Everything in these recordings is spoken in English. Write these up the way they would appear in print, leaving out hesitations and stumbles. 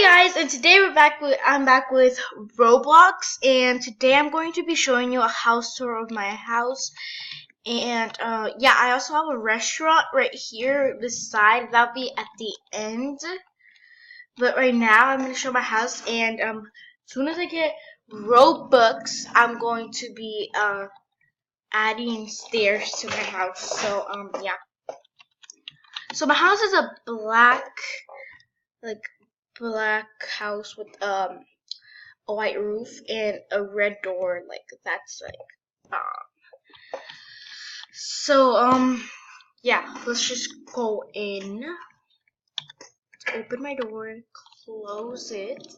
Hey guys, and today I'm back with Roblox, and today I'm going to be showing you a house tour of my house. And yeah, I also have a restaurant right here beside. That'll be at the end. But right now I'm going to show my house, and as soon as I get Robux, I'm going to be adding stairs to my house. So yeah. So my house is a like black house with a white roof and a red door. Like that's like so yeah, let's just go in. Open my door, close it.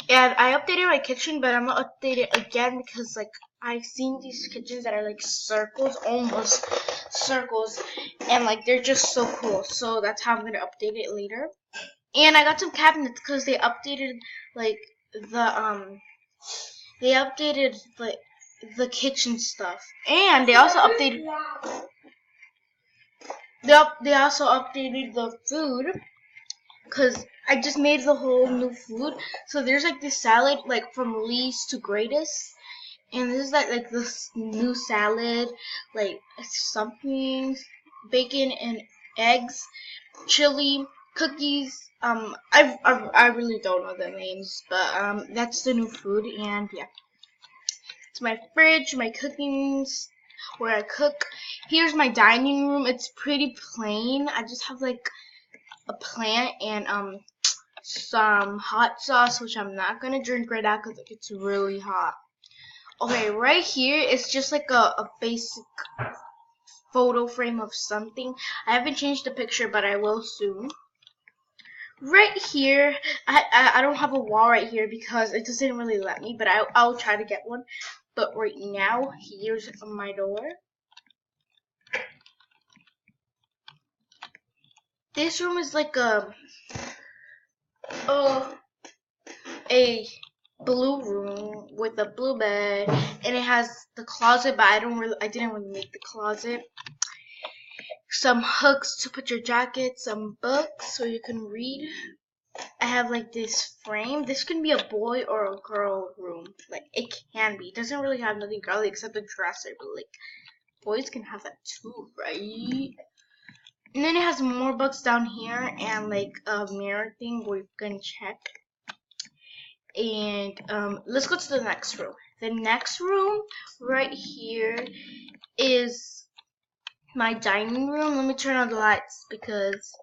And I updated my kitchen, but I'm gonna update it again because like I've seen these kitchens that are like circles, almost circles, and like they're just so cool. So that's how I'm gonna update it later. And I got some cabinets because they updated like the kitchen stuff, and they also updated the food because I just made the whole new food. So there's like this salad like from least to greatest, and this is like this new salad, like something bacon and eggs, chili, cookies. I really don't know the names, but that's the new food, and yeah. It's my fridge, my cooking where I cook. Here's my dining room. It's pretty plain. I just have like a plant and some hot sauce, which I'm not gonna drink right now because it's really hot. Okay, right here it's just like a basic photo frame of something. I haven't changed the picture, but I will soon. Right here, I don't have a wall right here because it doesn't really let me, but I'll try to get one. But right now, here's my door. This room is like a blue room with a blue bed, and it has the closet, but I didn't really make the closet. Some hooks to put your jacket, some books so you can read. I have like this frame. This can be a boy or a girl room. Like it can be. It doesn't really have nothing girly except the dresser, but like boys can have that too, right? And then it has more books down here and like a mirror thing where you can check. And let's go to the next room. The next room right here is my dining room. Let me turn on the lights because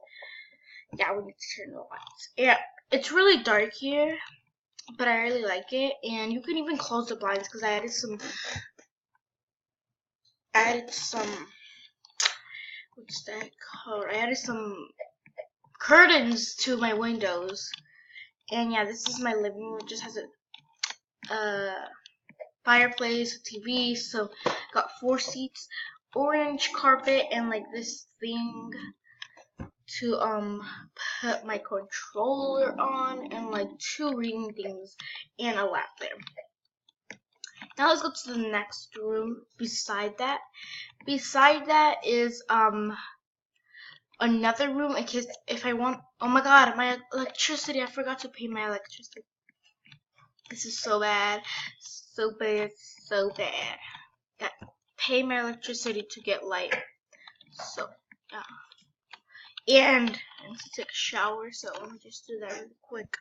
yeah, we need to turn the lights. Yeah, it's really dark here, but I really like it. And you can even close the blinds because I added some what's that called? I added some curtains to my windows. And yeah, this is my living room. It just has a fireplace, a TV. So got 4 seats, orange carpet, and like this thing to put my controller on, and like 2 reading things and a lap there. Now let's go to the next room. Beside that is another room in case if I want. Oh my god, my electricity! I forgot to pay my electricity. This is so bad, so bad, so bad. Got to pay my electricity to get light. So yeah. And I need to take a shower, so let me just do that really quick.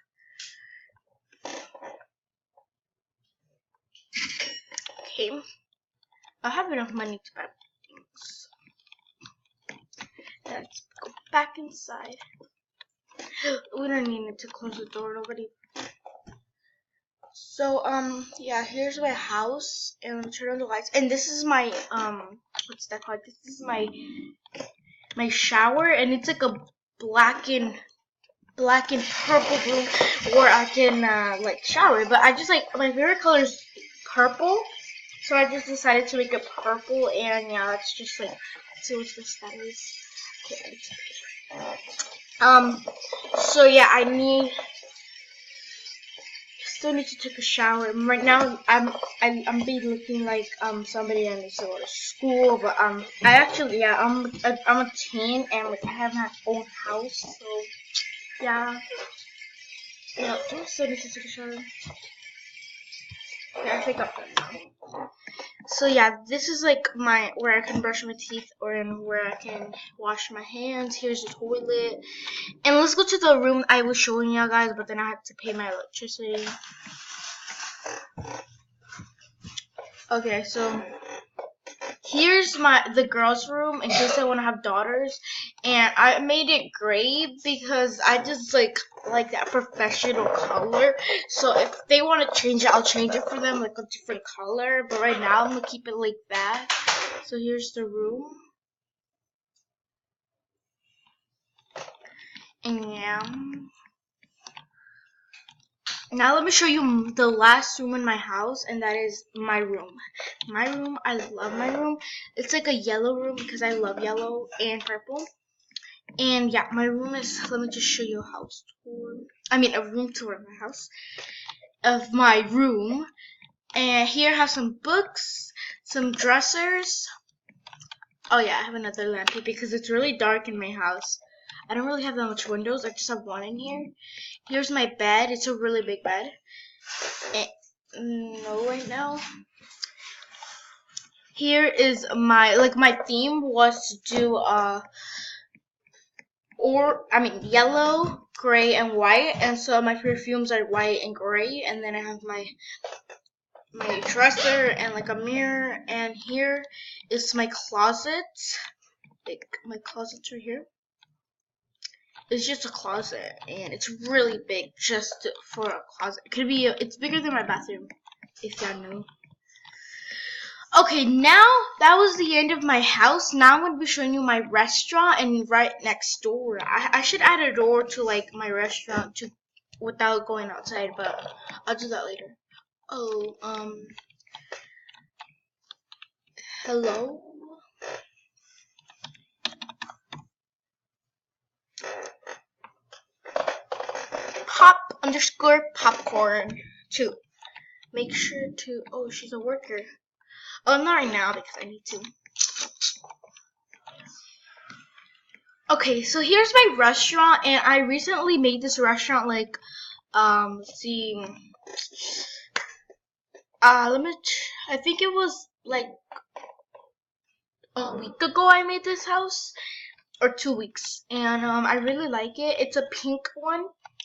Okay. I have enough money to buy things. Let's go back inside. We don't need to close the door, nobody. So yeah, here's my house, and let me turn on the lights. And this is my what's that called? This is my shower, and it's like a black and purple room where I can like shower. But I just like my favorite color is purple, so I just decided to make it purple. And yeah, that's just like, let's see what this that is. Okay, so yeah, I still need to take a shower. Right now, I'm be looking like somebody that needs to go to school, but I actually I'm a teen and like I have my own house, so yeah. No, so I need to take a shower. Okay, I think I'm done now. So yeah, this is like where I can brush my teeth or where I can wash my hands. Here's the toilet. And let's go to the room I was showing y'all guys, but then I had to pay my electricity. Okay, so here's the girls' room in case I want to have daughters, and I made it gray because I just like that professional color. So if they want to change it, I'll change it for them like a different color. But right now I'm gonna keep it like that. So here's the room, and yeah. Now let me show you the last room in my house, and that is my room. My room, I love my room. It's like a yellow room because I love yellow and purple. And yeah, my room is, let me just show you a house tour. I mean a room tour of my house, of my room. And here I have some books, some dressers. Oh yeah, I have another lamp here because it's really dark in my house. I don't really have that much windows, I just have one in here. Here's my bed, it's a really big bed. No, right now. Here is my theme was to do yellow, gray, and white, and so my perfumes are white and gray, and then I have my dresser and like a mirror, and here is my closet. Like my closet's right here. It's just a closet, and it's really big just for a closet. It's bigger than my bathroom, if y'all knew. Okay, now that was the end of my house. Now I'm going to be showing you my restaurant, and right next door. I should add a door to like my restaurant without going outside, but I'll do that later. Oh, hello? Pop_popcorn to make sure to, oh, she's a worker. Oh, not right now because I need to. Okay, so here's my restaurant, and I recently made this restaurant like, let's see, I think it was like a week ago I made this house, or 2 weeks, and I really like it. It's a pink one,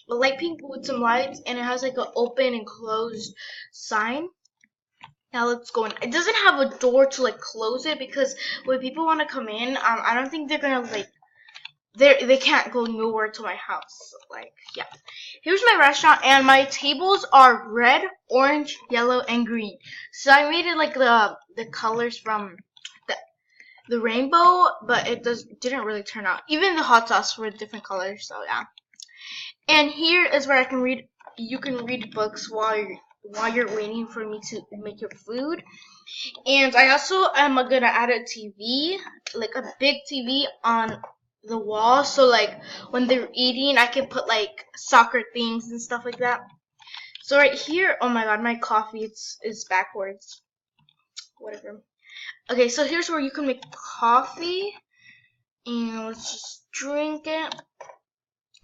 a light pink with some lights, and it has like an open and closed sign. Now let's go in. It doesn't have a door to like close it because when people want to come in, I don't think they're gonna like they can't go nowhere to my house. Like, yeah. Here's my restaurant, and my tables are red, orange, yellow, and green. So I made it like the colors from the rainbow, but it didn't really turn out. Even the hot sauce were different colors, so yeah. And here is where you can read books while you're waiting for me to make your food. And I also am gonna add a TV, like a big TV on the wall, so like when they're eating I can put like soccer things and stuff like that. So right here, oh my god, my coffee is backwards. Whatever. Okay, so here's where you can make coffee, and let's just drink it.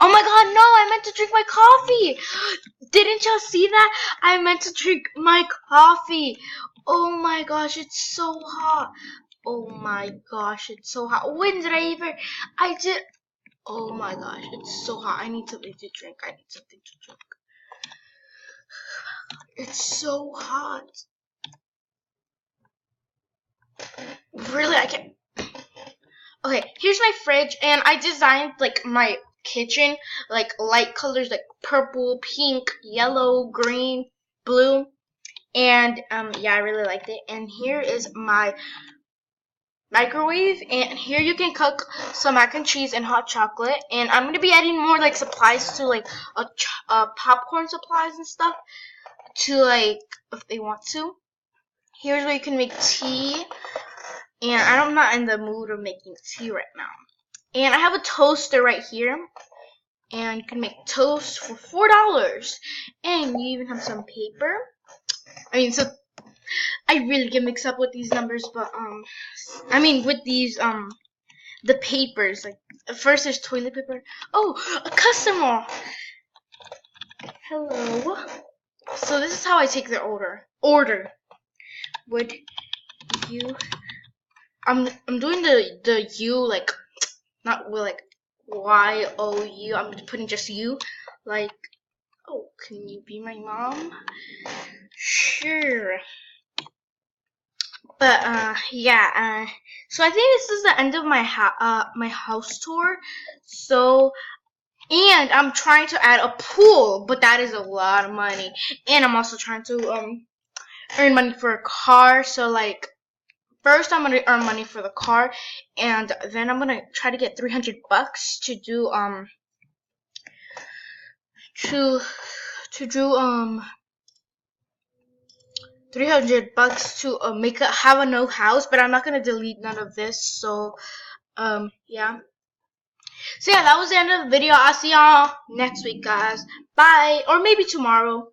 Oh my god, no, I meant to drink my coffee. Didn't y'all see that? I meant to drink my coffee. Oh my gosh, it's so hot. Oh my gosh, it's so hot. When did I did, oh my gosh, it's so hot. I need something to drink. I need something to drink. It's so hot. Really, I can't. Okay, here's my fridge, and I designed like my kitchen like light colors like purple, pink, yellow, green, blue, and yeah, I really liked it. And here is my microwave, and here you can cook some mac and cheese and hot chocolate. And I'm gonna be adding more like supplies to like popcorn supplies and stuff to like if they want to. Here's where you can make tea, and I'm not in the mood of making tea right now. And I have a toaster right here, and you can make toast for $4. And you even have some paper. So I really get mixed up with these numbers, but with these the papers. Like first there's toilet paper. Oh, a customer. Hello. So this is how I take their order. Would you? I'm doing the U, like not with like YOU. I'm putting just you. Like, oh, can you be my mom? Sure. But yeah. So I think this is the end of my house tour. So. And I'm trying to add a pool, but that is a lot of money. And I'm also trying to earn money for a car. So like first I'm gonna earn money for the car, and then I'm gonna try to get $300 to do to do $300 to have a new house. But I'm not gonna delete none of this. So yeah. So yeah, that was the end of the video. I'll see y'all next week, guys. Bye, or maybe tomorrow.